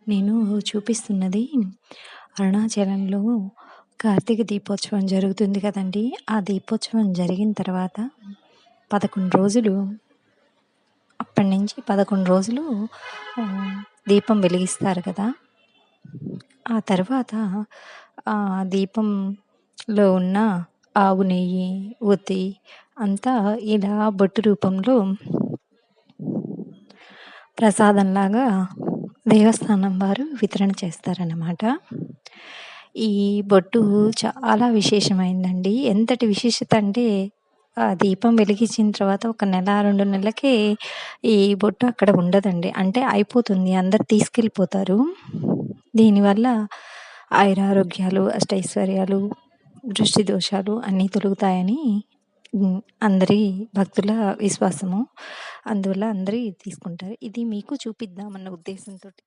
నేను చూపిస్తున్నది అరుణాచలంలో కార్తీక దీపోత్సవం జరుగుతుంది కదండీ! ఆ దీపోత్సవం జరిగిన తర్వాత 11 రోజులు అప్పటినుంచి 11 రోజులు దీపం వెలిగిస్తారు కదా! ఆ తర్వాత దీపంలో ఉన్న ఆవు నెయ్యి, ఒత్తి అంతా ఇలా బొట్టు రూపంలో ప్రసాదంలాగా దేవస్థానం వారు వితరణ చేస్తారన్నమాట. ఈ బొట్టు చాలా విశేషమైందండి. ఎంతటి విశేషత అంటే ఆ దీపం వెలిగించిన తర్వాత ఒక నెల, 2 నెలలకే ఈ బొట్టు అక్కడ ఉండదండి. అంటే అయిపోతుంది. అందరూ తీసుకెళ్ళిపోతారు. దీనివల్ల ఆయురారోగ్యాలు, అష్టైశ్వర్యాలు, దృష్టి దోషాలు అన్నీ తొలగుతాయని అందరి భక్తుల విశ్వాసము. అందువల్ల అందరూ ఇది తీసుకుంటారు. ఇది మీకు చూపిద్దామన్న ఉద్దేశంతోటి